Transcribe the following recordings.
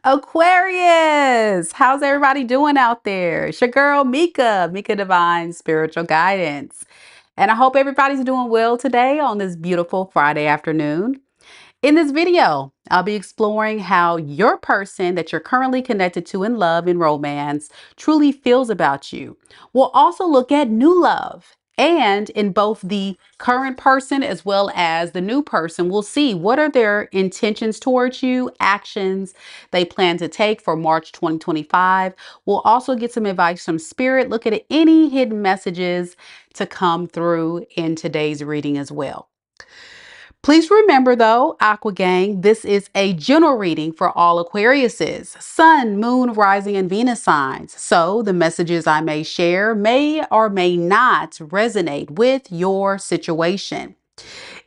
Aquarius, how's everybody doing out there? It's your girl Mika, Mika Divine Spiritual Guidance. And I hope everybody's doing well today on this beautiful Friday afternoon. In this video, I'll be exploring how your person that you're currently connected to in love and romance truly feels about you. We'll also look at new love. And in both the current person as well as the new person, we'll see what are their intentions towards you, actions they plan to take for March 2025. We'll also get some advice from spirit, look at any hidden messages to come through in today's reading as well. Please remember though, Aqua Gang, this is a general reading for all Aquariuses, Sun, Moon, Rising, and Venus signs. So the messages I may share may or may not resonate with your situation.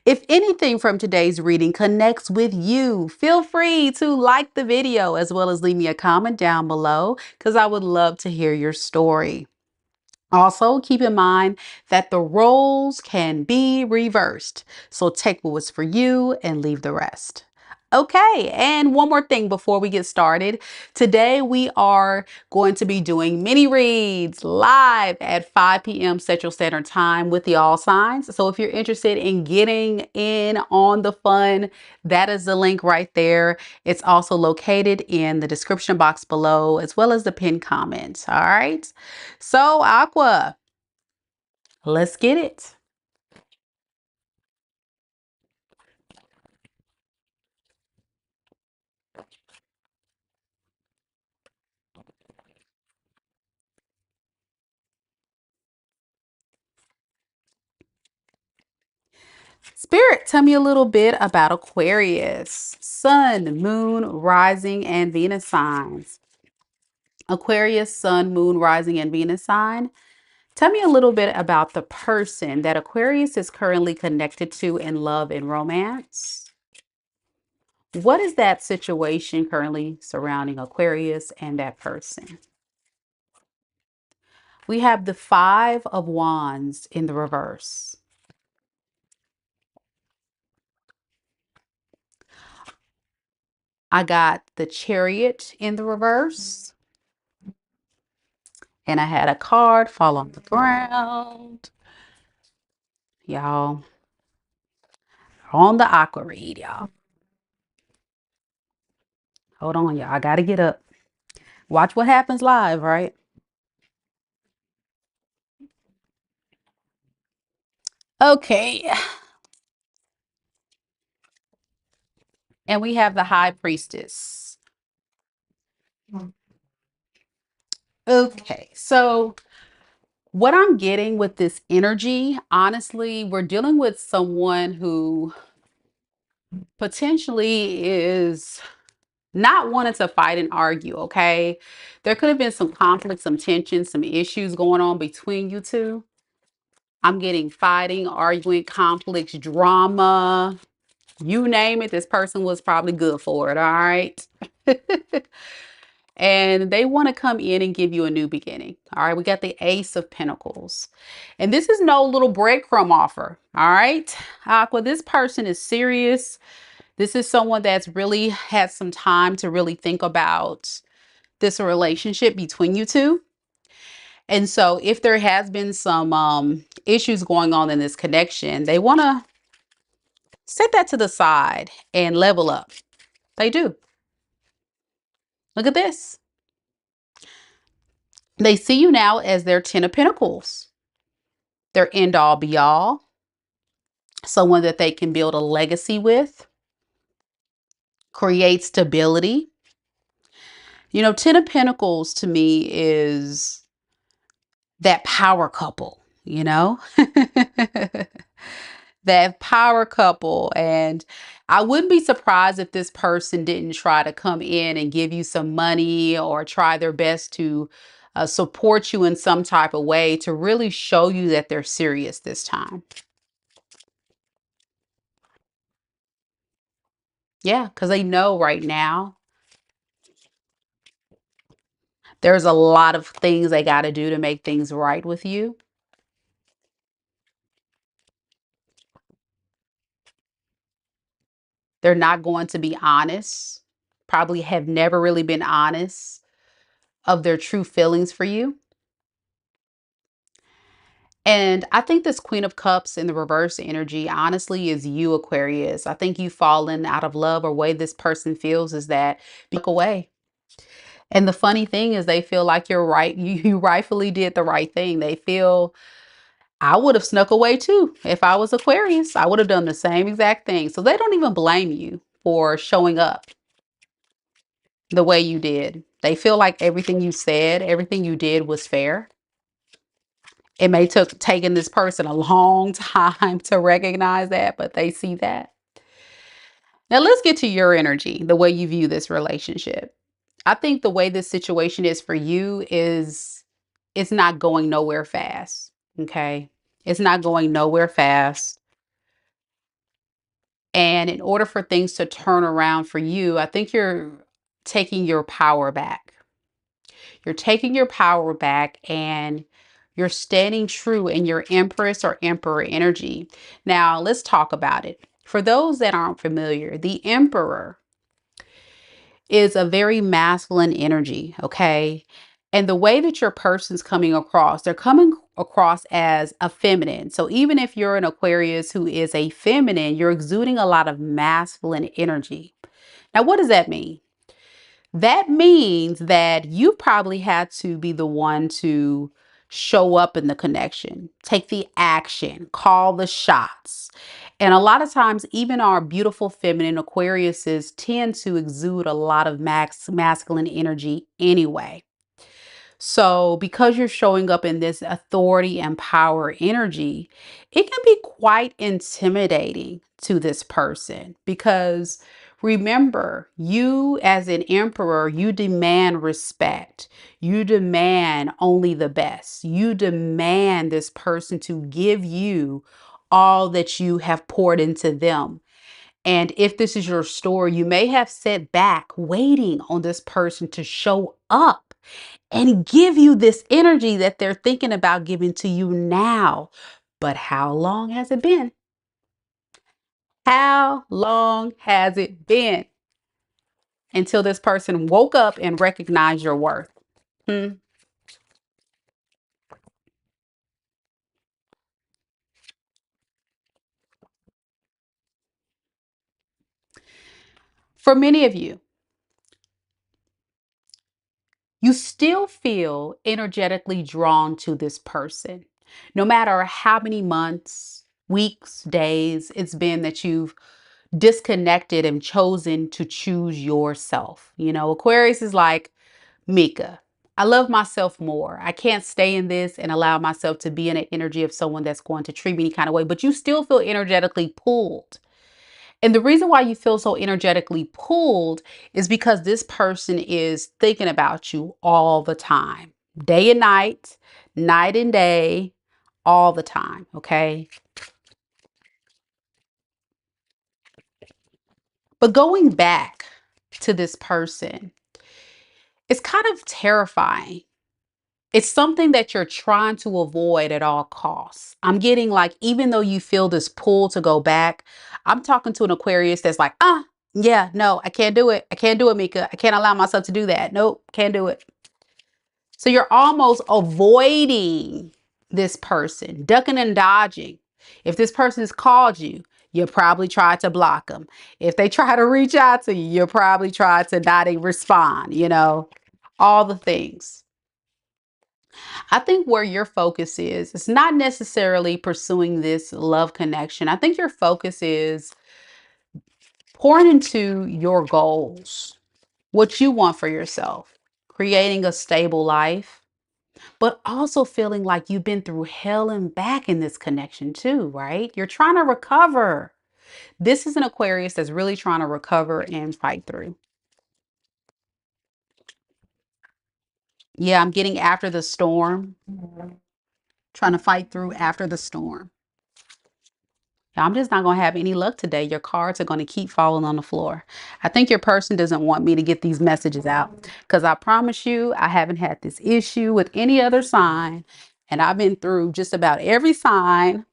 If anything from today's reading connects with you, feel free to like the video as well as leave me a comment down below because I would love to hear your story. Also, keep in mind that the roles can be reversed. So take what was for you and leave the rest. Okay, and one more thing before we get started. Today we are going to be doing mini reads live at 5 p.m. Central Standard Time with the all signs. So if you're interested in getting in on the fun, that is the link right there. It's also located in the description box below as well as the pinned comment. All right. So, Aqua, let's get it. Spirit, tell me a little bit about Aquarius, Sun, Moon, Rising, and Venus signs. Aquarius, Sun, Moon, Rising, and Venus sign. Tell me a little bit about the person that Aquarius is currently connected to in love and romance. What is that situation currently surrounding Aquarius and that person? We have the Five of Wands in the reverse. I got the Chariot in the reverse. And I had a card fall on the ground. Y'all, on the aqua read, y'all. Hold on, y'all. I got to get up. Watch what happens live, right? Okay. And we have the High Priestess. Okay. So what I'm getting with this energy, honestly, we're dealing with someone who potentially is not wanting to fight and argue, okay? There could have been some conflict, some tension, some issues going on between you two. I'm getting fighting, arguing, conflicts, drama, you name it. This person was probably good for it, all right? And they want to come in and give you a new beginning. All right, we got the Ace of Pentacles. And this is no little breadcrumb offer. All right, Aqua, this person is serious. This is someone that's really had some time to really think about this relationship between you two. And so if there has been some issues going on in this connection, they want to set that to the side and level up. They do. Look at this. They see you now as their 10 of Pentacles, their end all be all, someone that they can build a legacy with, create stability. You know, 10 of Pentacles to me is that power couple, you know? That power couple. And I wouldn't be surprised if this person didn't try to come in and give you some money or try their best to support you in some type of way to really show you that they're serious this time. Yeah, because they know right now there's a lot of things they got to do to make things right with you. They're not going to be honest. probably have never really been honest of their true feelings for you. And I think this Queen of Cups in the reverse energy, honestly, is you, Aquarius. I think you've fallen out of love, or way this person feels is that look away. And the funny thing is they feel like you're right. You rightfully did the right thing. They feel I would have snuck away too. If I was Aquarius, I would have done the same exact thing. So they don't even blame you for showing up the way you did. They feel like everything you said, everything you did was fair. It may took taking this person a long time to recognize that, but they see that. Now let's get to your energy, the way you view this relationship. I think the way this situation is for you is it's not going nowhere fast. Okay. It's not going nowhere fast. And in order for things to turn around for you, I think you're taking your power back. You're taking your power back, and you're standing true in your Empress or Emperor energy. Now, let's talk about it. For those that aren't familiar, the Emperor is a very masculine energy, okay? And the way that your person's coming across, they're coming across as a feminine. So even if you're an Aquarius who is a feminine, you're exuding a lot of masculine energy. Now, what does that mean? That means that you probably had to be the one to show up in the connection, take the action, call the shots. And a lot of times, even our beautiful feminine Aquariuses tend to exude a lot of masculine energy anyway. So, because you're showing up in this authority and power energy, it can be quite intimidating to this person because remember, you as an emperor, you demand respect. You demand only the best. You demand this person to give you all that you have poured into them. And if this is your story, you may have sat back waiting on this person to show up and give you this energy that they're thinking about giving to you now. But how long has it been? How long has it been until this person woke up and recognized your worth? Hmm. For many of you, you still feel energetically drawn to this person. No matter how many months, weeks, days it's been that you've disconnected and chosen to choose yourself. You know, Aquarius is like, Mika, I love myself more. I can't stay in this and allow myself to be in an energy of someone that's going to treat me any kind of way, but you still feel energetically pulled. And the reason why you feel so energetically pulled is because this person is thinking about you all the time, day and night and day, all the time. Okay. But going back to this person, it's kind of terrifying. It's something that you're trying to avoid at all costs. I'm getting like, even though you feel this pull to go back, I'm talking to an Aquarius that's like, yeah, no, I can't do it. I can't do it, Mika. I can't allow myself to do that. Nope, can't do it. So you're almost avoiding this person, ducking and dodging. If this person has called you, you probably try to block them. If they try to reach out to you, you probably try to not even respond, all the things. I think where your focus is, it's not necessarily pursuing this love connection. I think your focus is pouring into your goals, what you want for yourself, creating a stable life, but also feeling like you've been through hell and back in this connection too, right? You're trying to recover. This is an Aquarius that's really trying to recover and fight through. Yeah, I'm getting after the storm, trying to fight through after the storm. I'm just not going to have any luck today. Your cards are going to keep falling on the floor. I think your person doesn't want me to get these messages out because I promise you, I haven't had this issue with any other sign. And I've been through just about every sign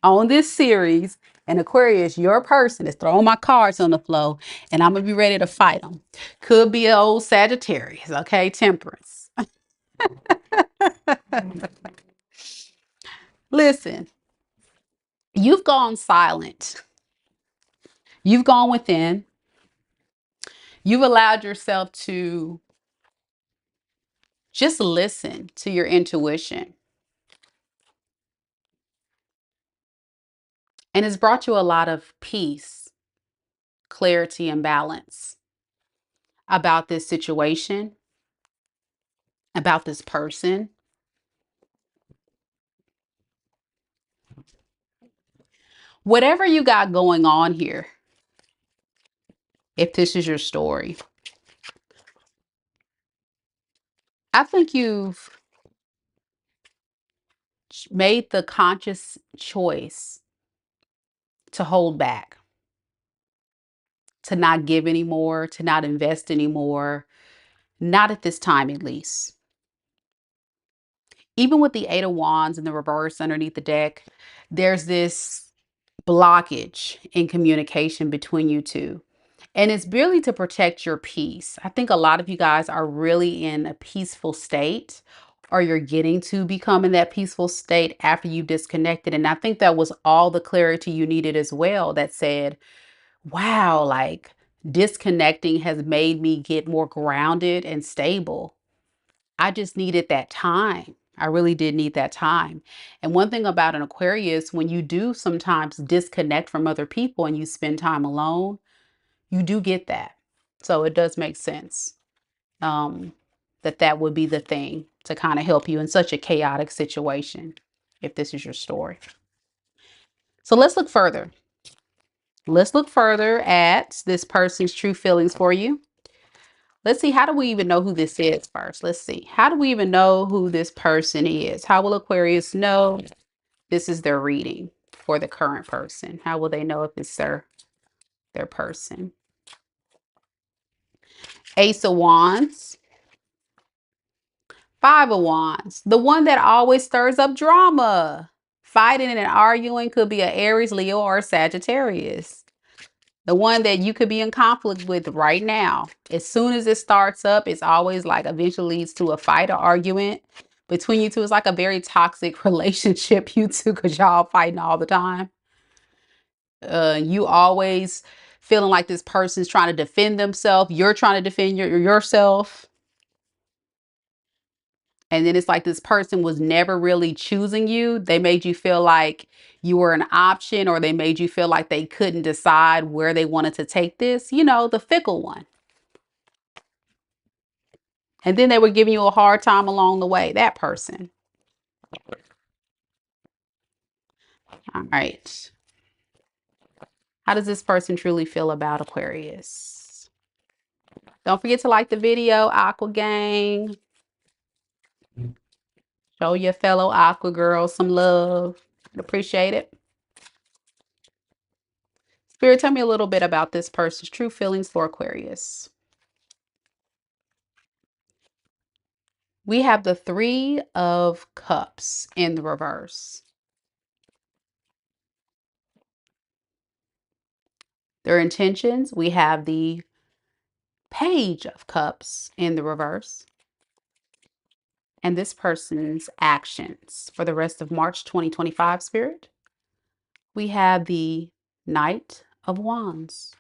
on this series. And Aquarius, your person is throwing my cards on the floor and I'm going to be ready to fight them. Could be an old Sagittarius, okay? Temperance. Listen, you've gone silent. You've gone within. You've allowed yourself to just listen to your intuition. And it's brought you a lot of peace, clarity, and balance about this situation, about this person. Whatever you got going on here, if this is your story, I think you've made the conscious choice to hold back, to not give anymore, to not invest anymore, not at this time at least. Even with the Eight of Wands in the reverse underneath the deck, there's this blockage in communication between you two. And it's really to protect your peace. I think a lot of you guys are really in a peaceful state, or you're getting to become in that peaceful state after you disconnected. And I think that was all the clarity you needed as well, that said, wow, like disconnecting has made me get more grounded and stable. I just needed that time. I really did need that time. And one thing about an Aquarius, when you do sometimes disconnect from other people and you spend time alone, you do get that. So it does make sense that that would be the thing to kind of help you in such a chaotic situation, if this is your story. So let's look further. Let's look further at this person's true feelings for you. Let's see, how do we even know who this is first? Let's see. How do we even know who this person is? How will Aquarius know this is their reading for the current person? How will they know if it's their person? Ace of Wands. Five of Wands. The one that always stirs up drama. Fighting and arguing could be an Aries, Leo, or Sagittarius. The one that you could be in conflict with right now. As soon as it starts up, it's always like eventually leads to a fight or argument between you two. It's like a very toxic relationship, you two, because y'all fighting all the time. You always feeling like this person's trying to defend themselves. You're trying to defend yourself. And then it's like this person was never really choosing you. They made you feel like you were an option, or they made you feel like they couldn't decide where they wanted to take this. You know, the fickle one. And then they were giving you a hard time along the way. That person. All right. How does this person truly feel about Aquarius? Don't forget to like the video, Aqua Gang. Show your fellow Aqua girls some love. I'd appreciate it. Spirit, tell me a little bit about this person's true feelings for Aquarius. We have the Three of Cups in the reverse. Their intentions, we have the Page of Cups in the reverse. And this person's actions for the rest of March 2025, Spirit. We have the Knight of Wands.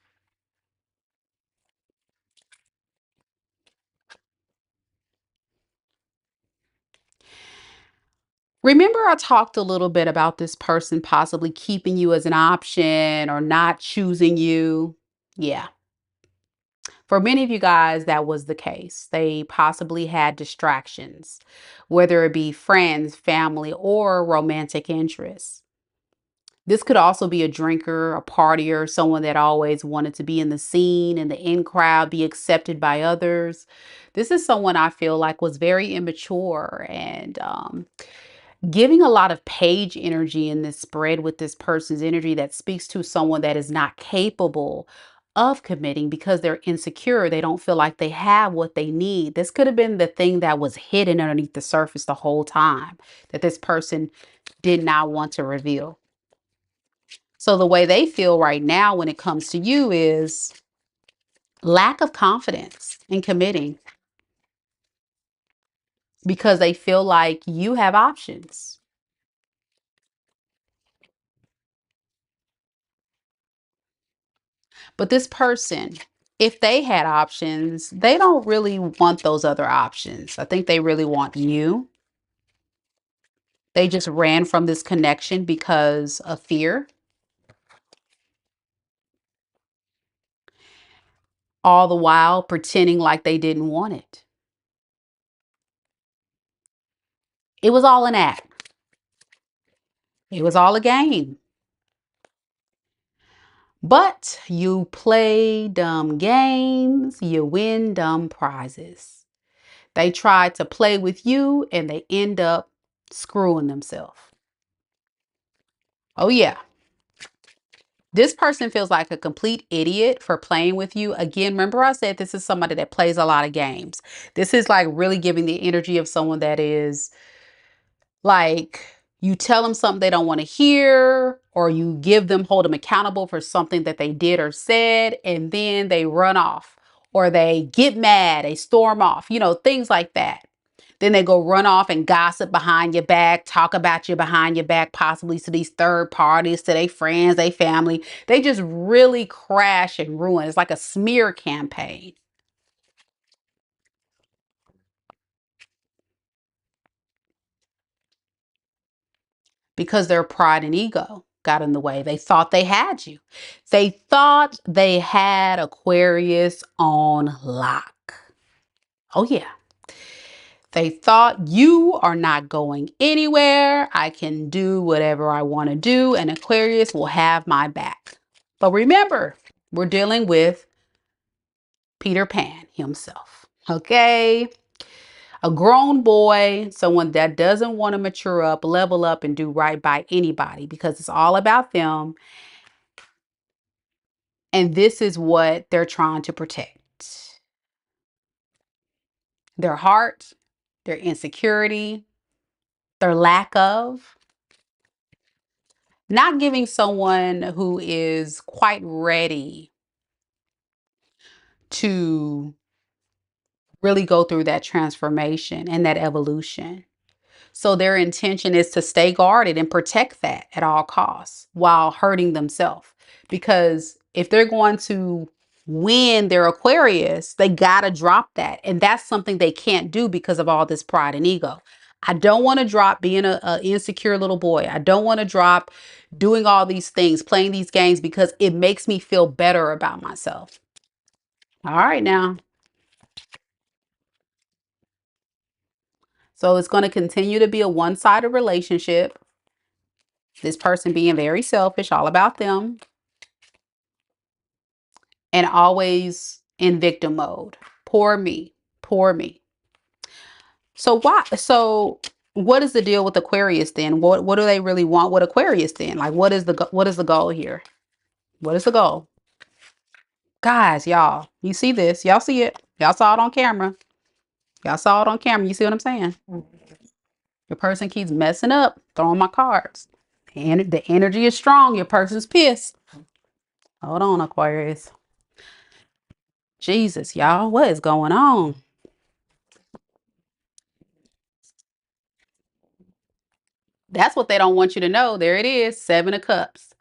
Remember, I talked a little bit about this person possibly keeping you as an option or not choosing you. Yeah. For many of you guys, that was the case. They possibly had distractions, whether it be friends, family, or romantic interests. This could also be a drinker, a partier, someone that always wanted to be in the scene, in the in crowd, be accepted by others. This is someone I feel like was very immature and giving a lot of page energy in this spread with this person's energy that speaks to someone that is not capable of committing because they're insecure. They don't feel like they have what they need. This could have been the thing that was hidden underneath the surface the whole time that this person did not want to reveal. So the way they feel right now when it comes to you is lack of confidence in committing because they feel like you have options. But this person, if they had options, they don't really want those other options. I think they really want you. They just ran from this connection because of fear, all the while pretending like they didn't want it. It was all an act. It was all a game. But you play dumb games, you win dumb prizes. They try to play with you and they end up screwing themselves. Oh, yeah. This person feels like a complete idiot for playing with you. Again, remember I said this is somebody that plays a lot of games. This is like really giving the energy of someone that is like, you tell them something they don't want to hear, or you hold them accountable for something that they did or said, and then they run off, or they get mad, they storm off, things like that. Then they go run off and gossip behind your back, talk about you behind your back, possibly to these third parties, to their friends, their family. They just really crash and ruin. It's like a smear campaign because their pride and ego got in the way. They thought they had you. They thought they had Aquarius on lock. Oh, yeah. They thought you are not going anywhere. I can do whatever I want to do, and Aquarius will have my back. But remember, we're dealing with Peter Pan himself. Okay? A grown boy, someone that doesn't want to mature up, level up, and do right by anybody because it's all about them. And this is what they're trying to protect: their heart, their insecurity, their lack of. Not giving someone who is quite ready to really go through that transformation and that evolution. So their intention is to stay guarded and protect that at all costs while hurting themselves. Because if they're going to win their Aquarius, they got to drop that. And that's something they can't do because of all this pride and ego. I don't want to drop being a insecure little boy. I don't want to drop doing all these things, playing these games, because it makes me feel better about myself. All right, now. So it's going to continue to be a one-sided relationship. This person being very selfish, all about them, and always in victim mode. Poor me, poor me. So what is the deal with Aquarius then? What do they really want with Aquarius then? Like, what is the goal here? What is the goal? Guys, y'all, you see this? Y'all see it? Y'all saw it on camera. Y'all saw it on camera. You see what I'm saying? Your person keeps messing up, throwing my cards. And the energy is strong. Your person's pissed. Hold on, Aquarius. Jesus, y'all, what is going on? That's what they don't want you to know. There it is, 7 of Cups.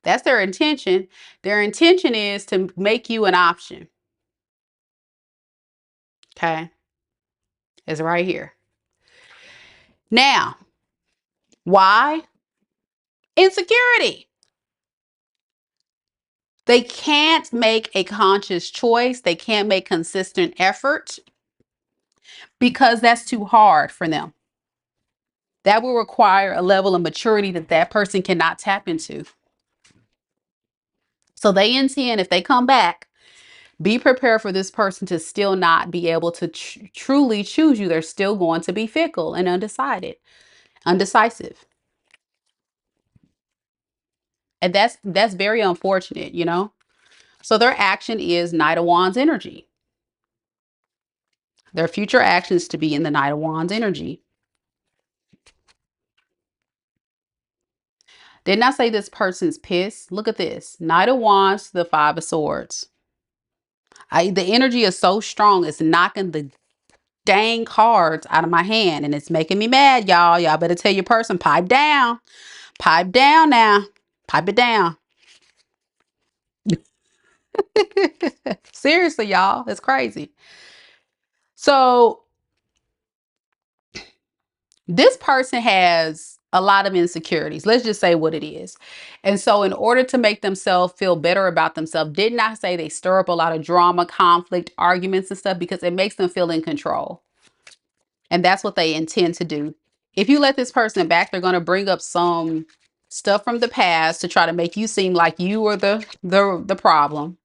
That's their intention. Their intention is to make you an option. Okay. It's right here. Now, why? Insecurity. They can't make a conscious choice. They can't make consistent effort because that's too hard for them. That will require a level of maturity that that person cannot tap into. So they intend, if they come back, be prepared for this person to still not be able to truly choose you. They're still going to be fickle and undecisive. And that's very unfortunate. So their action is Knight of Wands energy. Their future actions to be in the Knight of Wands energy. Didn't I say this person's pissed? Look at this. Knight of Wands, the Five of Swords. The energy is so strong, it's knocking the dang cards out of my hand, and it's making me mad, y'all. Y'all better tell your person, pipe down. Pipe down now. Pipe it down. Seriously, y'all. It's crazy. So this person has a lot of insecurities. Let's just say what it is. And so in order to make themselves feel better about themselves, didn't I say they stir up a lot of drama, conflict, arguments and stuff because it makes them feel in control. And that's what they intend to do. If you let this person back, they're going to bring up some stuff from the past to try to make you seem like you are the problem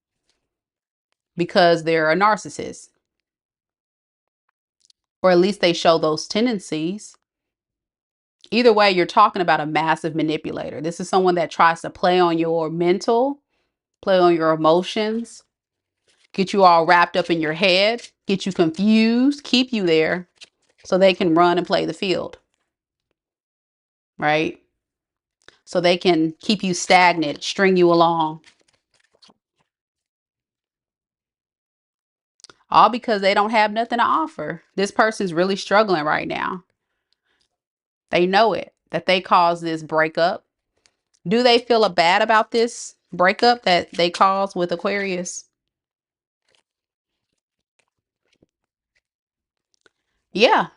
because they're a narcissist. Or at least they show those tendencies. Either way, you're talking about a massive manipulator. This is someone that tries to play on your mental, play on your emotions, get you all wrapped up in your head, get you confused, keep you there so they can run and play the field, right? So they can keep you stagnant, string you along. All because they don't have nothing to offer. This person's really struggling right now. They know it, that they caused this breakup. Do they feel bad about this breakup that they caused with Aquarius? Yeah,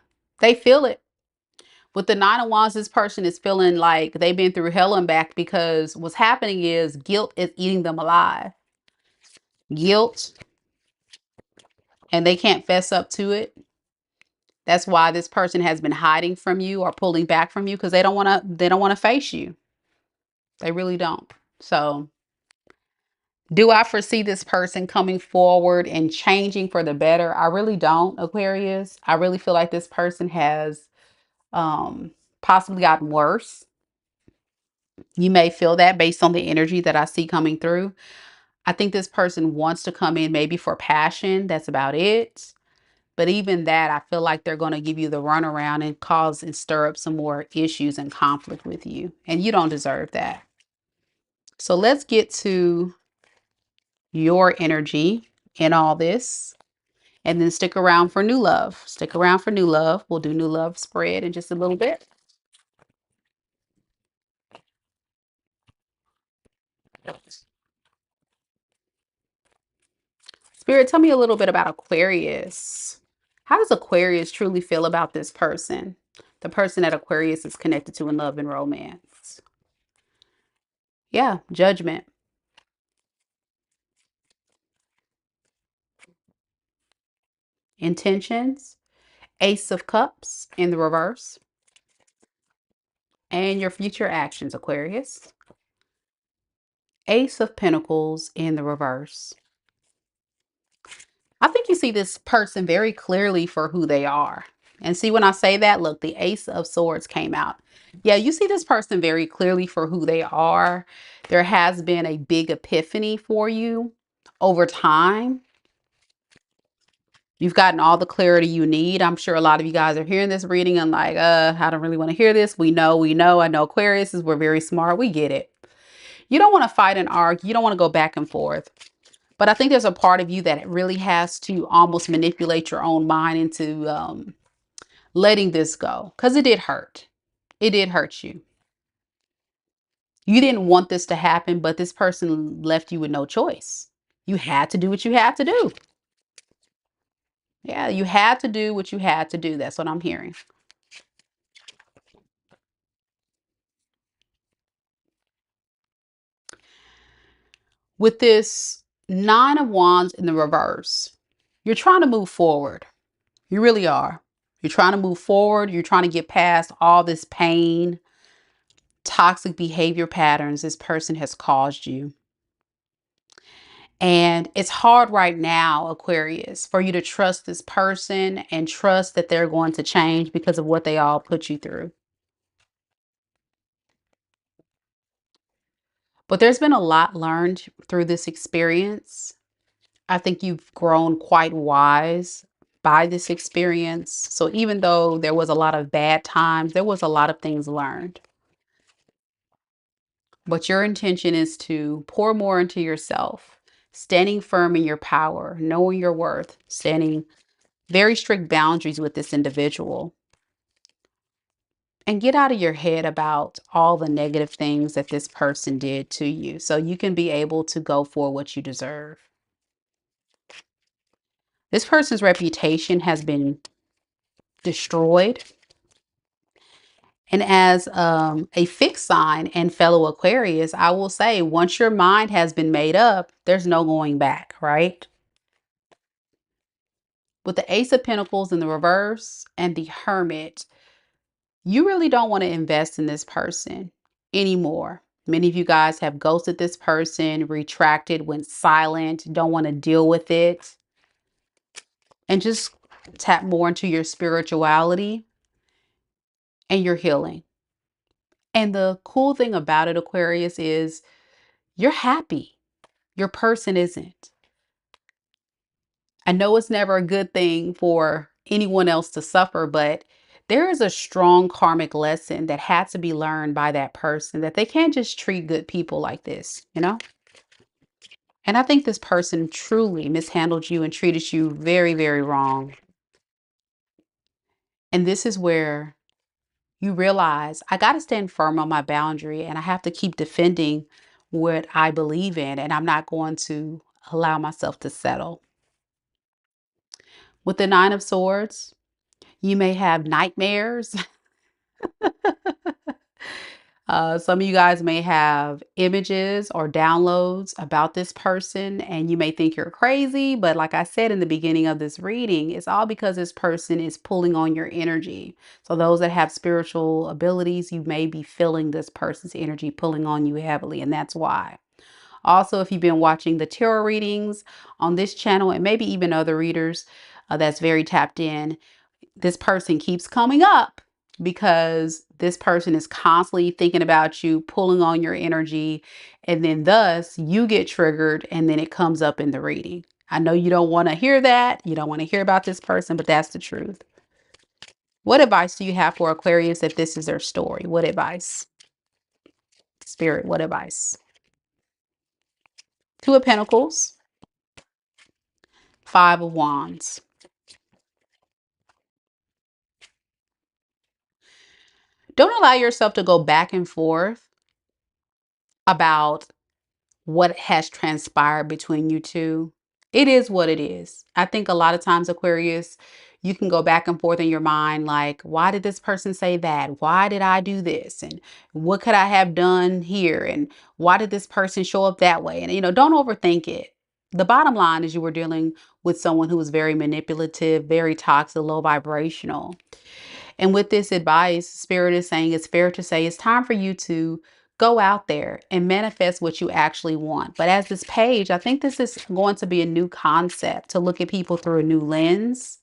they feel it. With the Nine of Wands, this person is feeling like they've been through hell and back because what's happening is guilt is eating them alive. Guilt, and they can't fess up to it. That's why this person has been hiding from you or pulling back from you because they don't want to face you. They really don't. So, do I foresee this person coming forward and changing for the better? I really don't, Aquarius. I really feel like this person has possibly gotten worse. You may feel that based on the energy that I see coming through. I think this person wants to come in maybe for passion. That's about it. But even that, I feel like they're going to give you the runaround and cause and stir up some more issues and conflict with you. And you don't deserve that. So let's get to your energy in all this. And then stick around for new love. Stick around for new love. We'll do new love spread in just a little bit. Spirit, tell me a little bit about Aquarius. How does Aquarius truly feel about this person? The person that Aquarius is connected to in love and romance. Yeah, Judgment. Intentions. Ace of Cups in the reverse. And your future actions, Aquarius. Ace of Pentacles in the reverse. I think you see this person very clearly for who they are. And see, when I say that, look, the Ace of Swords came out. Yeah, you see this person very clearly for who they are. There has been a big epiphany for you over time. You've gotten all the clarity you need. I'm sure a lot of you guys are hearing this reading and like, I don't really want to hear this. We know. I know Aquarius we're very smart. We get it. You don't want to fight and argue. You don't want to go back and forth. But I think there's a part of you that really has to almost manipulate your own mind into letting this go. Because it did hurt. It did hurt you. You didn't want this to happen, but this person left you with no choice. You had to do what you had to do. Yeah, you had to do what you had to do. That's what I'm hearing. With this Nine of Wands in the reverse, you're trying to move forward. You really are. You're trying to move forward. You're trying to get past all this pain, toxic behavior patterns this person has caused you. And it's hard right now, Aquarius, for you to trust this person and trust that they're going to change because of what they all put you through. But there's been a lot learned through this experience. I think you've grown quite wise by this experience. So even though there was a lot of bad times, there was a lot of things learned. But your intention is to pour more into yourself, standing firm in your power, knowing your worth, setting very strict boundaries with this individual. And get out of your head about all the negative things that this person did to you so you can be able to go for what you deserve. This person's reputation has been destroyed. And as a fixed sign and fellow Aquarius, I will say once your mind has been made up, there's no going back, right? With the Ace of Pentacles in the reverse and the Hermit, you really don't want to invest in this person anymore. Many of you guys have ghosted this person, retracted, went silent, don't want to deal with it, and just tap more into your spirituality and your healing. And the cool thing about it, Aquarius, is you're happy. Your person isn't. I know it's never a good thing for anyone else to suffer, but there is a strong karmic lesson that had to be learned by that person, that they can't just treat good people like this, you know? And I think this person truly mishandled you and treated you very, very wrong. And this is where you realize I got to stand firm on my boundary and I have to keep defending what I believe in, and I'm not going to allow myself to settle. With the Nine of Swords, you may have nightmares. Some of you guys may have images or downloads about this person, and you may think you're crazy. But like I said in the beginning of this reading, it's all because this person is pulling on your energy. So those that have spiritual abilities, you may be feeling this person's energy pulling on you heavily, and that's why. Also, if you've been watching the tarot readings on this channel and maybe even other readers that's very tapped in, this person keeps coming up because this person is constantly thinking about you, pulling on your energy, and then thus you get triggered and then it comes up in the reading. I know you don't want to hear that. You don't want to hear about this person, but that's the truth. What advice do you have for Aquarius if this is their story? What advice? Spirit, what advice? Two of Pentacles, Five of Wands. Don't allow yourself to go back and forth about what has transpired between you two. It is what it is. I think a lot of times, Aquarius, you can go back and forth in your mind like, why did this person say that? Why did I do this? And what could I have done here? And why did this person show up that way? And, don't overthink it. The bottom line is you were dealing with someone who was very manipulative, very toxic, low vibrational. And with this advice, Spirit is saying it's fair to say it's time for you to go out there and manifest what you actually want. But as this page, I think this is going to be a new concept to look at people through a new lens.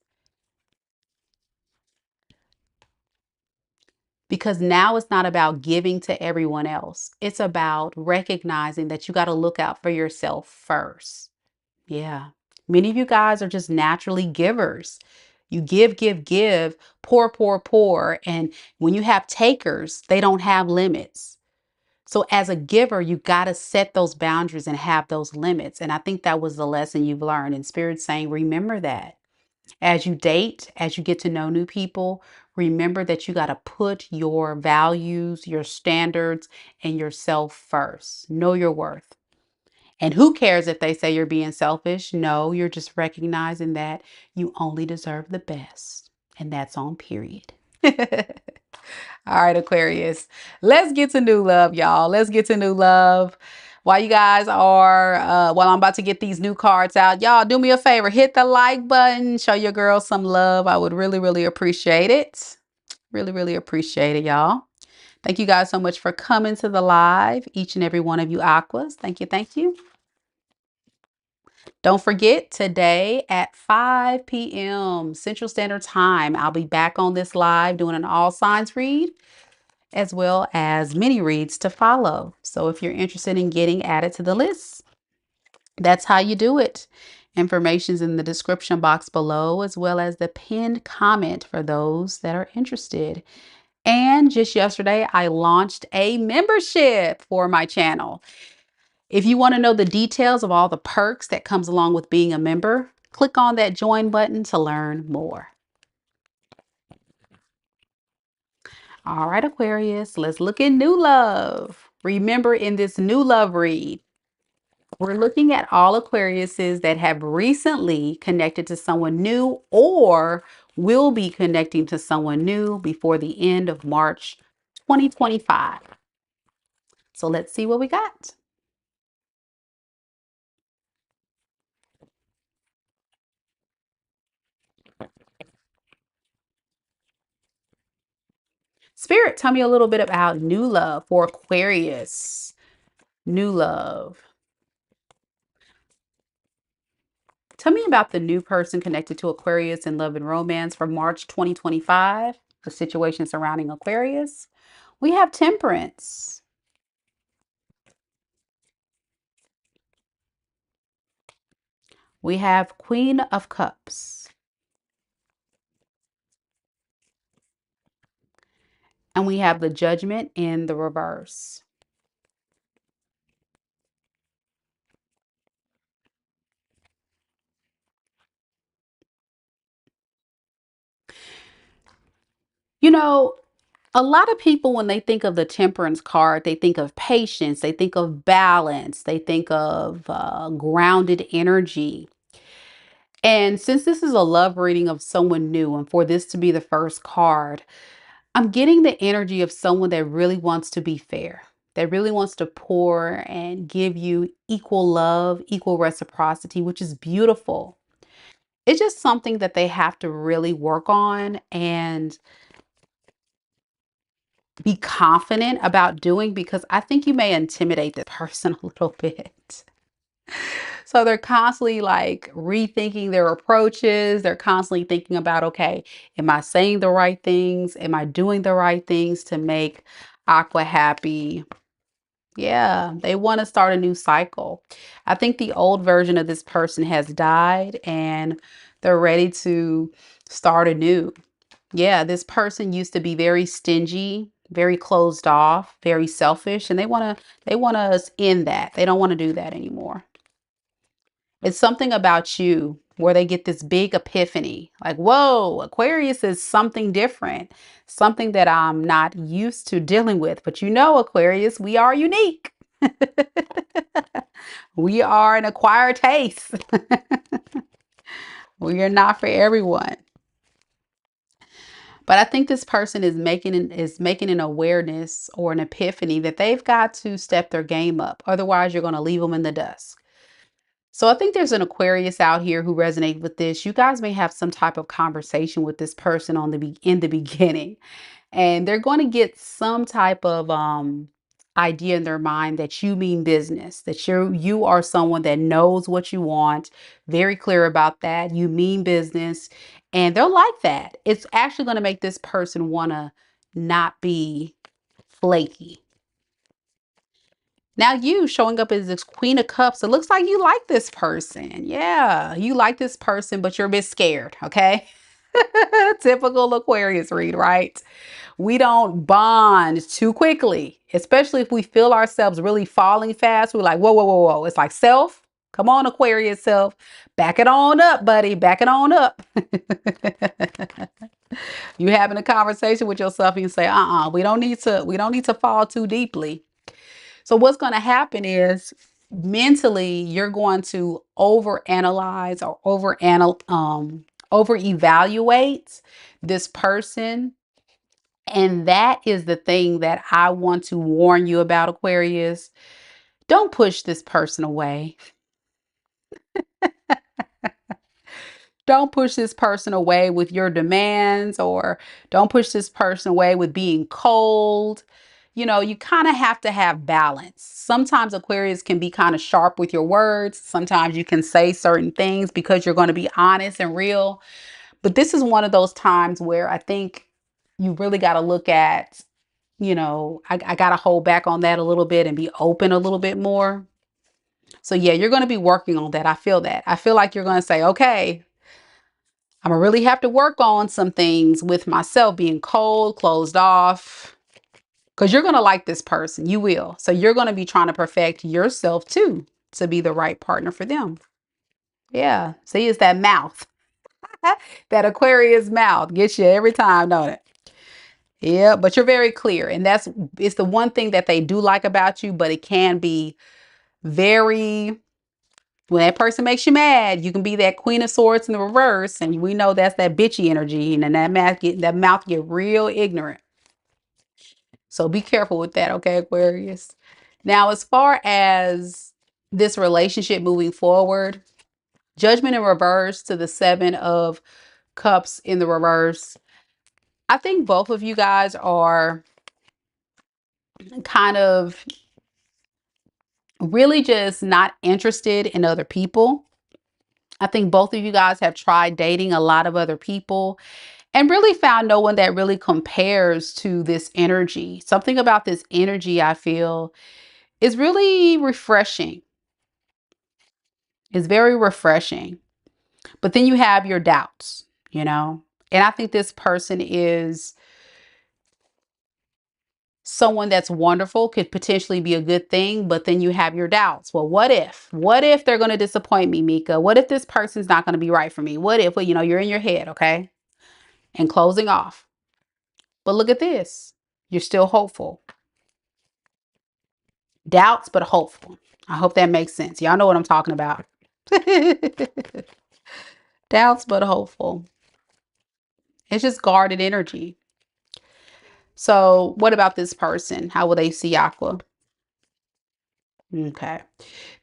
Because now it's not about giving to everyone else. It's about recognizing that you got to look out for yourself first. Yeah. Many of you guys are just naturally givers. You give, give, give, pour, pour, pour. And when you have takers, they don't have limits. So as a giver, you got to set those boundaries and have those limits. And I think that was the lesson you've learned. And Spirit's saying, remember that. As you date, as you get to know new people, remember that you got to put your values, your standards, and yourself first. Know your worth. And who cares if they say you're being selfish? No, you're just recognizing that you only deserve the best. And that's on period. All right, Aquarius, let's get to new love, y'all. Let's get to new love. While you guys are, while I'm about to get these new cards out, y'all do me a favor, hit the like button, show your girl some love. I would really, really appreciate it. Really, really appreciate it, y'all. Thank you guys so much for coming to the live, each and every one of you Aquas. Thank you, thank you. Don't forget, today at 5 p.m. Central Standard Time, I'll be back on this live doing an all signs read, as well as mini reads to follow. So if you're interested in getting added to the list, that's how you do it. Information's in the description box below, as well as the pinned comment for those that are interested. And just yesterday, I launched a membership for my channel. If you want to know the details of all the perks that comes along with being a member, click on that join button to learn more. All right, Aquarius, let's look at new love. Remember, in this new love read, we're looking at all Aquariuses that have recently connected to someone new or will be connecting to someone new before the end of March 2025. So let's see what we got. Spirit, tell me a little bit about new love for Aquarius. New love. Tell me about the new person connected to Aquarius in love and romance for March 2025, the situation surrounding Aquarius. We have Temperance. We have Queen of Cups. And we have the Judgment in the reverse. You know, a lot of people, when they think of the Temperance card, they think of patience, they think of balance, they think of grounded energy. And since this is a love reading of someone new, and for this to be the first card, I'm getting the energy of someone that really wants to be fair, that really wants to pour and give you equal love, equal reciprocity, which is beautiful. It's just something that they have to really work on and be confident about doing, because I think you may intimidate this person a little bit. So they're constantly like rethinking their approaches. They're constantly thinking about, okay, am I saying the right things? Am I doing the right things to make Aqua happy? Yeah, they want to start a new cycle. I think the old version of this person has died and they're ready to start anew. Yeah, this person used to be very stingy, very closed off, very selfish, and they want us in that. They don't want to do that anymore. It's something about you where they get this big epiphany. Like, whoa, Aquarius is something different, something that I'm not used to dealing with. But you know, Aquarius, we are unique. We are an acquired taste. We are not for everyone. But I think this person is making an awareness or an epiphany that they've got to step their game up. Otherwise, you're going to leave them in the dust. So I think there's an Aquarius out here who resonates with this. You guys may have some type of conversation with this person in the beginning, and they're going to get some type of idea in their mind that you mean business, that you are someone that knows what you want, very clear about that. You mean business, and they'll like that. It's actually going to make this person want to not be flaky. Now you showing up as this Queen of Cups, it looks like you like this person. Yeah, you like this person, but you're a bit scared, okay? Typical Aquarius read, right? We don't bond too quickly, especially if we feel ourselves really falling fast. We're like, whoa, whoa, whoa, whoa. It's like, self, come on, Aquarius self. Back it on up, buddy. Back it on up. You having a conversation with yourself and you say, we don't need to fall too deeply. So what's going to happen is mentally you're going to overanalyze or over evaluate this person. And that is the thing that I want to warn you about, Aquarius. Don't push this person away. Don't push this person away with your demands, or don't push this person away with being cold. You know, you kind of have to have balance. Sometimes Aquarius can be kind of sharp with your words. Sometimes you can say certain things because you're going to be honest and real. But this is one of those times where I think you really got to look at, I got to hold back on that a little bit and be open a little bit more. So yeah, you're going to be working on that. I feel that. I feel like you're going to say, okay, I'm gonna really have to work on some things with myself, being cold, closed off, because you're gonna like this person. You will. So you're gonna be trying to perfect yourself too to be the right partner for them. Yeah. See, it's that mouth. That Aquarius mouth gets you every time, don't it? Yeah, but you're very clear. And it's the one thing that they do like about you, but it can be very, when that person makes you mad, you can be that Queen of Swords in the reverse. And we know that's that bitchy energy. And then that mouth get real ignorant. So be careful with that, okay, Aquarius? Now, as far as this relationship moving forward, Judgment in reverse to the Seven of Cups in the reverse. I think both of you guys are kind of really just not interested in other people. I think both of you guys have tried dating a lot of other people and really found no one that really compares to this energy. Something about this energy, I feel, is really refreshing. It's very refreshing. But then you have your doubts, you know? And I think this person is someone that's wonderful, could potentially be a good thing, but then you have your doubts. Well, what if? What if they're going to disappoint me, Mika? What if this person's not going to be right for me? What if, well, you're in your head, okay? And closing off. But look at this. You're still hopeful. Doubts, but hopeful. I hope that makes sense. Y'all know what I'm talking about. Doubts, but hopeful. It's just guarded energy. So what about this person? How will they see Aqua? Okay.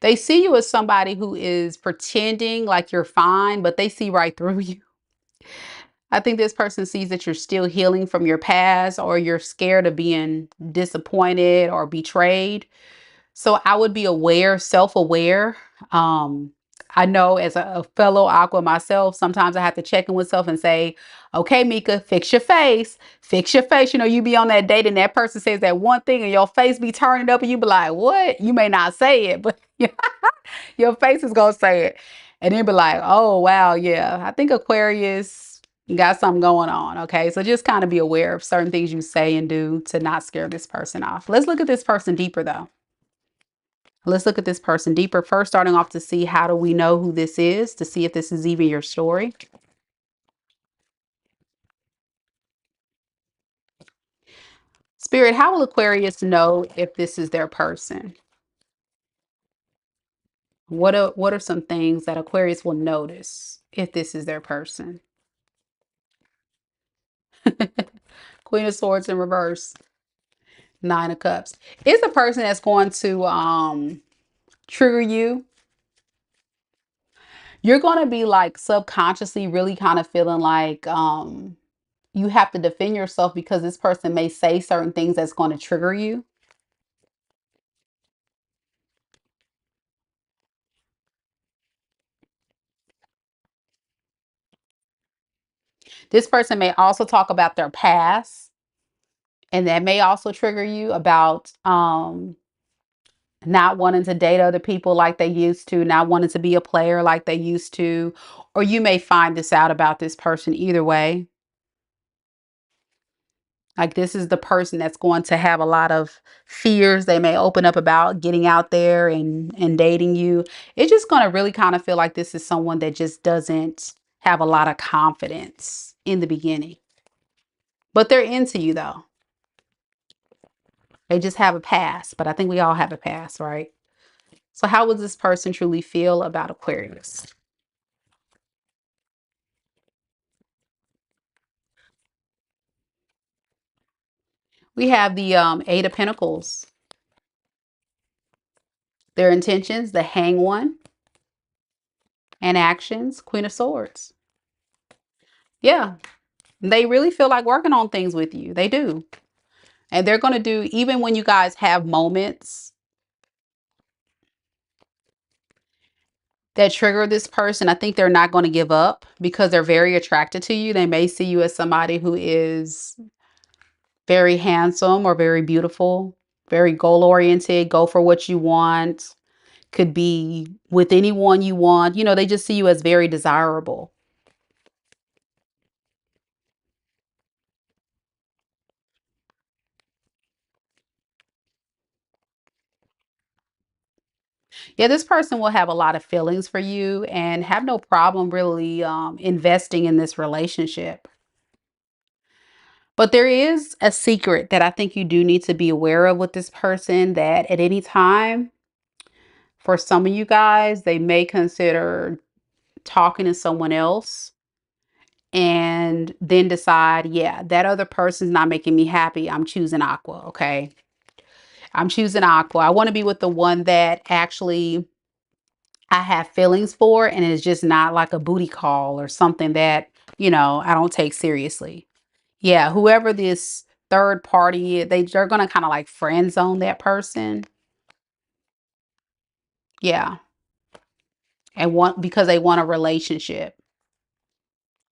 They see you as somebody who is pretending like you're fine, but they see right through you. I think this person sees that you're still healing from your past, or you're scared of being disappointed or betrayed. So I would be aware, self-aware. Um, I know as a fellow Aqua myself, sometimes I have to check in with self and say, okay, Mika, fix your face. Fix your face. You be on that date and that person says that one thing and your face be turning up and you be like, what? You may not say it, but your face is going to say it. And then be like, oh, wow, yeah, I think Aquarius got something going on. Okay, so just kind of be aware of certain things you say and do to not scare this person off. Let's look at this person deeper, though. Let's look at this person deeper. First, starting off to see how do we know who this is, to see if this is even your story. Spirit, how will Aquarius know if this is their person? What are some things that Aquarius will notice if this is their person? Queen of Swords in reverse. Nine of Cups. It's a person that's going to trigger you. You're going to be like subconsciously really kind of feeling like you have to defend yourself because this person may say certain things that's going to trigger you. This person may also talk about their past, and that may also trigger you about not wanting to date other people like they used to, not wanting to be a player like they used to, or you may find this out about this person either way. Like this is the person that's going to have a lot of fears. They may open up about getting out there and dating you. It's just going to really kind of feel like this is someone that just doesn't have a lot of confidence in the beginning. But they're into you though. They just have a past, but I think we all have a past, right? So how would this person truly feel about Aquarius? We have the Eight of Pentacles. Their intentions, the Hang One, and actions, Queen of Swords. Yeah, they really feel like working on things with you. They do. And they're going to do, even when you guys have moments that trigger this person, I think they're not going to give up because they're very attracted to you. They may see you as somebody who is very handsome or very beautiful, very goal oriented, go for what you want, could be with anyone you want. They just see you as very desirable. Yeah, this person will have a lot of feelings for you and have no problem really investing in this relationship. But there is a secret that I think you do need to be aware of with this person, that at any time, for some of you guys, they may consider talking to someone else and then decide, yeah, that other person's not making me happy. I'm choosing Aqua. Okay. I'm choosing Aqua. I want to be with the one that actually I have feelings for, and it's just not like a booty call or something that, I don't take seriously. Yeah, whoever this third party is, they're gonna kind of like friend zone that person. Yeah, and want because they want a relationship.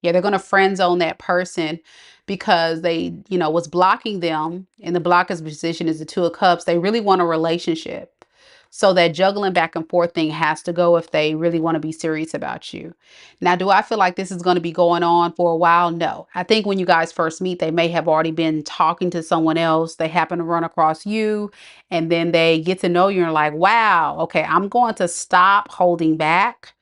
Yeah, they're going to friend zone that person because they, what's blocking them in the blocker's position is the Two of Cups. They really want a relationship. So that juggling back and forth thing has to go if they really want to be serious about you. Now, do I feel like this is going to be going on for a while? No. I think when you guys first meet, they may have already been talking to someone else. They happen to run across you, and then they get to know you and are like, wow, okay, I'm going to stop holding back.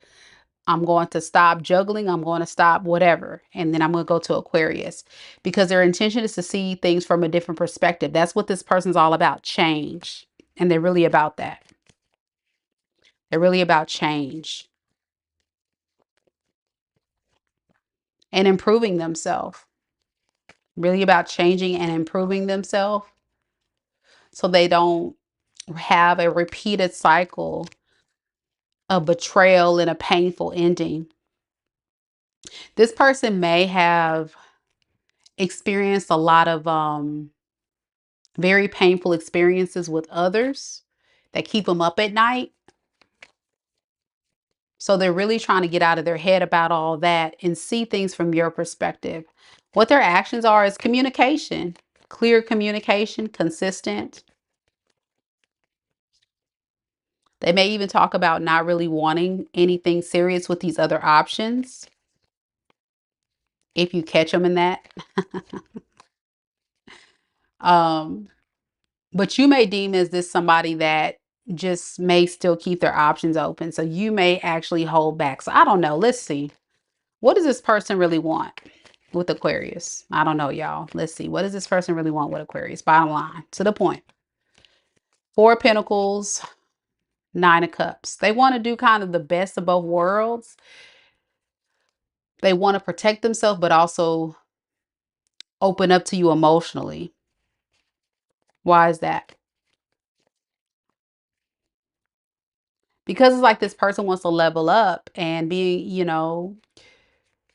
I'm going to stop juggling. I'm going to stop whatever. And then I'm going to go to Aquarius because their intention is to see things from a different perspective. That's what this person's all about, change. And they're really about that. They're really about change and improving themselves. Really about changing and improving themselves so they don't have a repeated cycle of betrayal and a painful ending. This person may have experienced a lot of very painful experiences with others that keep them up at night. So they're really trying to get out of their head about all that and see things from your perspective. What their actions are is communication, clear communication, consistent. They may even talk about not really wanting anything serious with these other options. If you catch them in that. um, But you may deem as this somebody that just may still keep their options open. So you may actually hold back. So I don't know. Let's see. What does this person really want with Aquarius? I don't know, y'all. Let's see. What does this person really want with Aquarius? Bottom line, to the point. Four of Pentacles, Nine of Cups. They want to do kind of the best of both worlds. They want to protect themselves, but also open up to you emotionally. Why is that? Because it's like this person wants to level up and be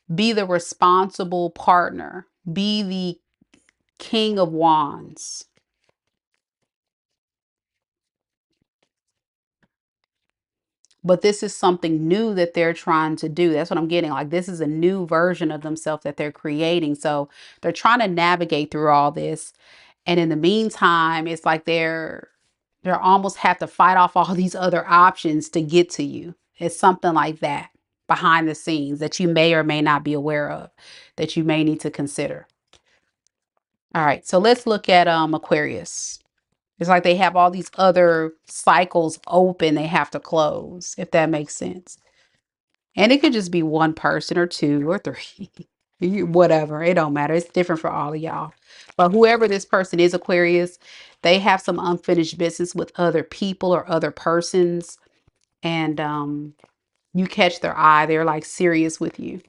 the responsible partner, be the King of Wands. But this is something new that they're trying to do. That's what I'm getting. Like, this is a new version of themselves that they're creating. So they're trying to navigate through all this. And in the meantime, it's like they're almost have to fight off all these other options to get to you. It's something like that behind the scenes that you may or may not be aware of, that you may need to consider. All right, so let's look at Aquarius. It's like they have all these other cycles open they have to close, if that makes sense. And it could just be one person or two or three. Whatever. It don't matter. It's different for all of y'all. But whoever this person is, Aquarius, they have some unfinished business with other people or other persons. And you catch their eye. They're like serious with you.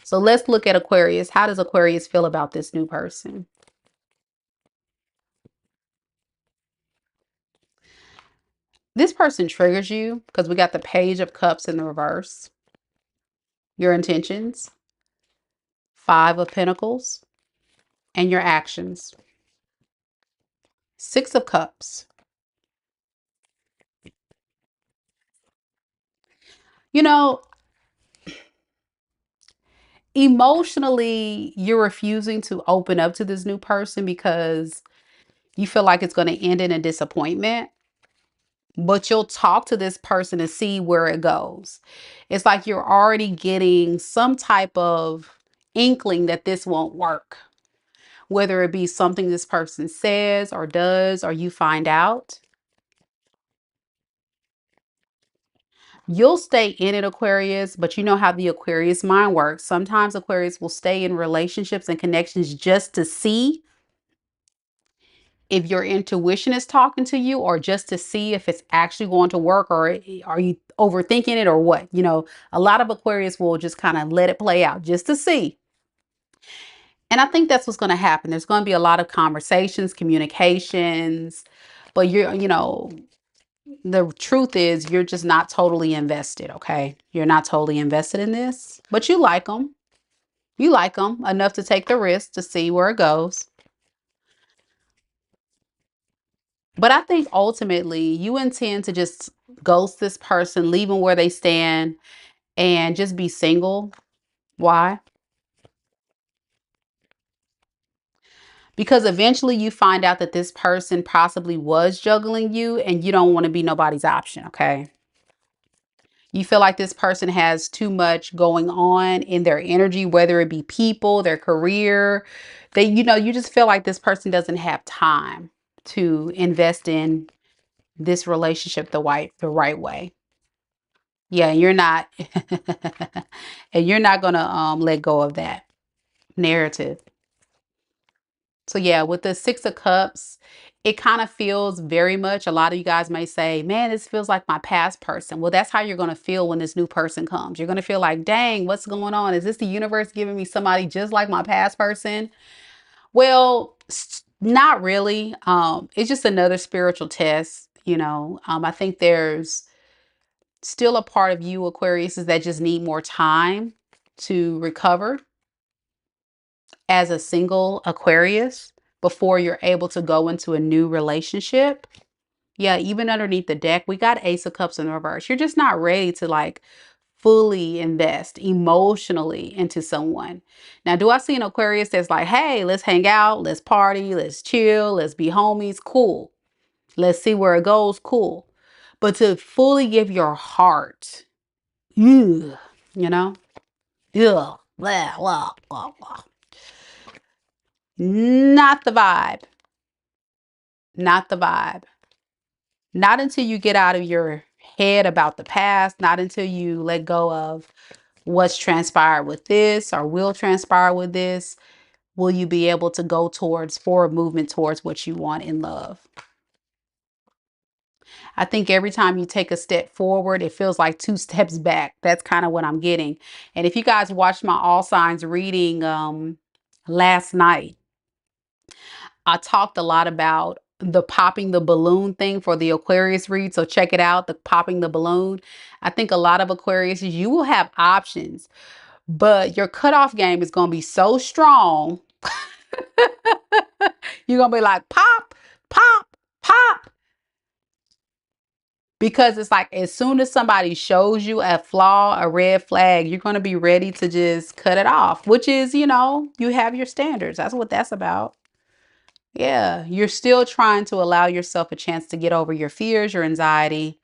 So let's look at Aquarius. How does Aquarius feel about this new person? This person triggers you because we got the Page of Cups in the reverse. Your intentions, Five of Pentacles, and your actions. Six of Cups. You know, emotionally, you're refusing to open up to this new person because you feel like it's going to end in a disappointment. But you'll talk to this person to see where it goes. It's like you're already getting some type of inkling that this won't work. whether it be something this person says or does, or you find out. You'll stay in it, Aquarius, but you know how the Aquarius mind works. Sometimes Aquarius will stay in relationships and connections just to see if your intuition is talking to you, or just to see if it's actually going to work, or are you overthinking it, or what? A lot of Aquarius will just kind of let it play out just to see. And I think that's what's going to happen. There's going to be a lot of conversations, communications, but the truth is you're just not totally invested. Okay. You're not totally invested in this, but you like them. You like them enough to take the risk to see where it goes. But I think ultimately you intend to just ghost this person, leave them where they stand, and just be single. Why? Because eventually you find out that this person possibly was juggling you, and you don't want to be nobody's option. Okay. You feel like this person has too much going on in their energy, whether it be people, their career. You just feel like this person doesn't have time to invest in this relationship the right way. Yeah, and you're not and you're not gonna let go of that narrative. So yeah, with the Six of Cups, it kind of feels very much, a lot of you guys may say, man, this feels like my past person. Well, that's how you're going to feel when this new person comes. You're going to feel like, dang, what's going on? Is this the universe giving me somebody just like my past person? Well, not really. It's just another spiritual test. I think there's still a part of you, Aquarius, is that just need more time to recover as a single Aquarius before you're able to go into a new relationship. Yeah, even underneath the deck, we got Ace of Cups in reverse. You're just not ready to fully invest emotionally into someone. Now, do I see an Aquarius that's like, hey, let's hang out, let's party, let's chill, let's be homies? Cool. Let's see where it goes. Cool. But to fully give your heart, ugh, you know, ugh, blah, blah, blah, blah. Not the vibe. Not the vibe. Not until you get out of your head about the past, not until you let go of what's transpired with this or will transpire with this, will you be able to go towards forward movement towards what you want in love. I think every time you take a step forward, it feels like two steps back. That's kind of what I'm getting. And if you guys watched my all signs reading last night, I talked a lot about the popping the balloon thing for the Aquarius read. So check it out, the popping the balloon. I think a lot of Aquarius, you will have options, but your cutoff game is going to be so strong. You're going to be like, pop, pop, pop. Because it's like, as soon as somebody shows you a flaw, a red flag, you're going to be ready to just cut it off, which is, you have your standards. That's what that's about. Yeah, you're still trying to allow yourself a chance to get over your fears, your anxiety,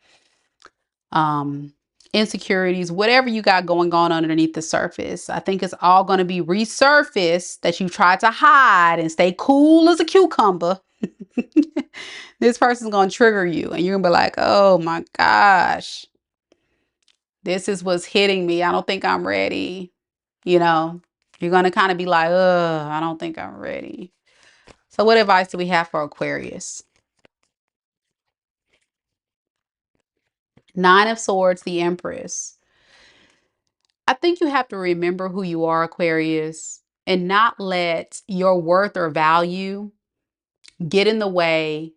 um, insecurities, whatever you got going on underneath the surface. I think it's all going to be resurfaced that you tried to hide and stay cool as a cucumber. This person's going to trigger you and you're going to be like, oh my gosh, this is what's hitting me. I don't think I'm ready. You're going to kind of be like, I don't think I'm ready. So what advice do we have for Aquarius? Nine of Swords, the Empress. I think you have to remember who you are, Aquarius, and not let your worth or value get in the way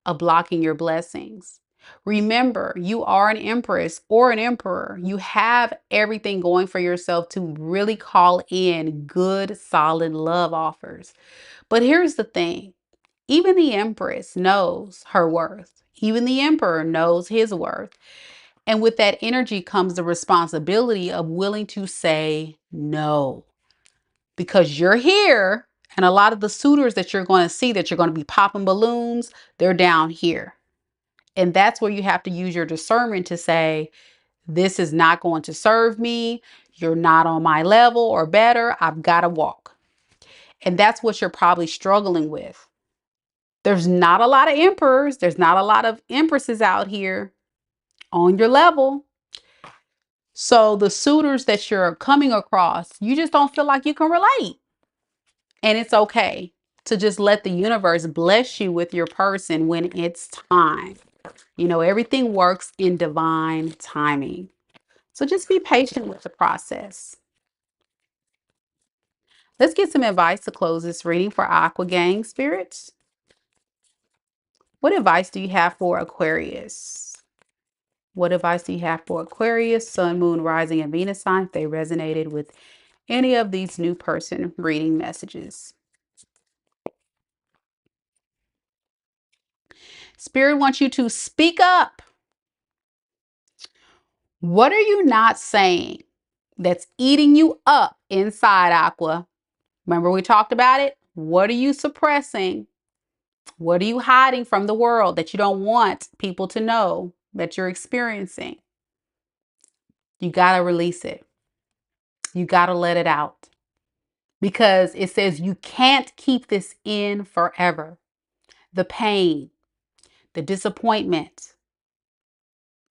of blocking your blessings. Remember, you are an empress or an emperor. You have everything going for yourself to really call in good, solid love offers. But here's the thing. Even the empress knows her worth. Even the emperor knows his worth. And with that energy comes the responsibility of willing to say no. Because you're here, and a lot of the suitors that you're going to see that you're going to be popping balloons, they're down here. And that's where you have to use your discernment to say, this is not going to serve me. You're not on my level or better. I've got to walk. And that's what you're probably struggling with. There's not a lot of emperors. There's not a lot of empresses out here on your level. So the suitors that you're coming across, you just don't feel like you can relate. And it's okay to just let the universe bless you with your person when it's time. You know, everything works in divine timing. So just be patient with the process. Let's get some advice to close this reading for Aqua Gang spirits. What advice do you have for Aquarius? What advice do you have for Aquarius, Sun, Moon, Rising, and Venus sign if they resonated with any of these new person reading messages? Spirit wants you to speak up. What are you not saying that's eating you up inside, Aqua? Remember we talked about it? What are you suppressing? What are you hiding from the world that you don't want people to know that you're experiencing? You got to release it. You got to let it out. Because it says you can't keep this in forever. The pain, the disappointment,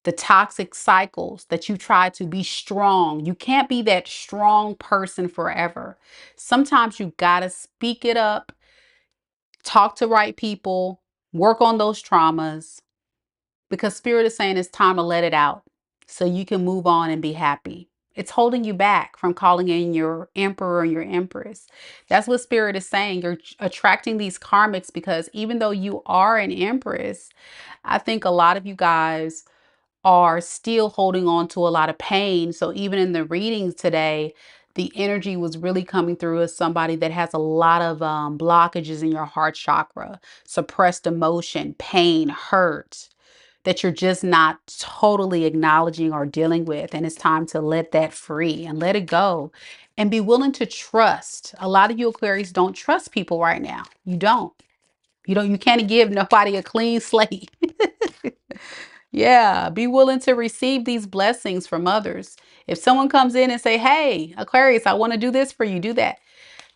the toxic cycles that you try to be strong. You can't be that strong person forever. Sometimes you got to speak it up, talk to right people, work on those traumas, because Spirit is saying it's time to let it out so you can move on and be happy. It's holding you back from calling in your emperor and your empress. That's what Spirit is saying. You're attracting these karmics because even though you are an empress, I think a lot of you guys are still holding on to a lot of pain. So even in the readings today, the energy was really coming through as somebody that has a lot of blockages in your heart chakra, suppressed emotion, pain, hurt, that you're just not totally acknowledging or dealing with. And it's time to let that free and let it go and be willing to trust. A lot of you Aquarius don't trust people right now. You don't. You can't give nobody a clean slate. Yeah, be willing to receive these blessings from others. If someone comes in and say, hey, Aquarius, I want to do this for you, do that.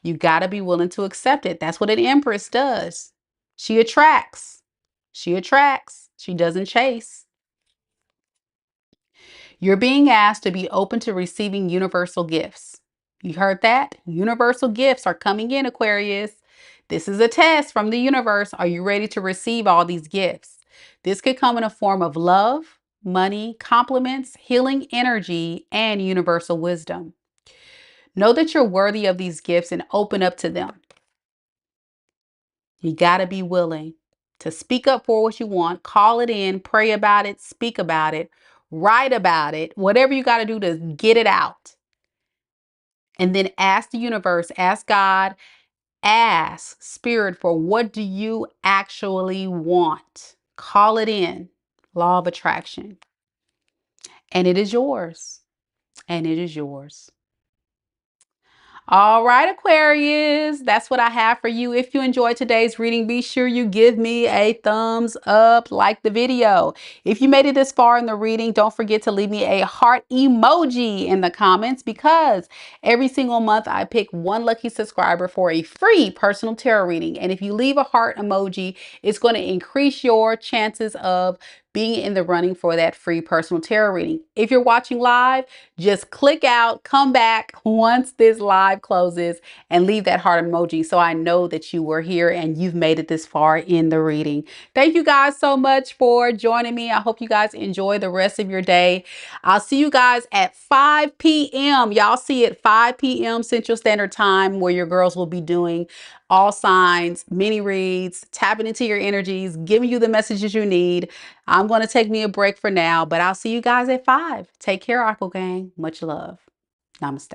You got to be willing to accept it. That's what an empress does. She attracts. She attracts. She doesn't chase. You're being asked to be open to receiving universal gifts. You heard that? Universal gifts are coming in, Aquarius. This is a test from the universe. Are you ready to receive all these gifts? This could come in a form of love, money, compliments, healing energy, and universal wisdom. Know that you're worthy of these gifts and open up to them. You got to be willing to speak up for what you want, call it in, pray about it, speak about it, write about it, whatever you got to do to get it out. And then ask the universe, ask God, ask Spirit for what do you actually want? Call it in. Law of attraction. And it is yours. And it is yours. All right, Aquarius, that's what I have for you. If you enjoyed today's reading, be sure you give me a thumbs up, like the video. If you made it this far in the reading, don't forget to leave me a heart emoji in the comments because every single month I pick one lucky subscriber for a free personal tarot reading. And if you leave a heart emoji, it's going to increase your chances of being in the running for that free personal tarot reading. If you're watching live, just click out, come back once this live closes and leave that heart emoji so I know that you were here and you've made it this far in the reading. Thank you guys so much for joining me. I hope you guys enjoy the rest of your day. I'll see you guys at 5 p.m. Y'all see it 5 p.m. Central Standard Time where your girls will be doing all signs, mini reads, tapping into your energies, giving you the messages you need. I'm going to take me a break for now, but I'll see you guys at 5. Take care, Aqua Gang. Much love. Namaste.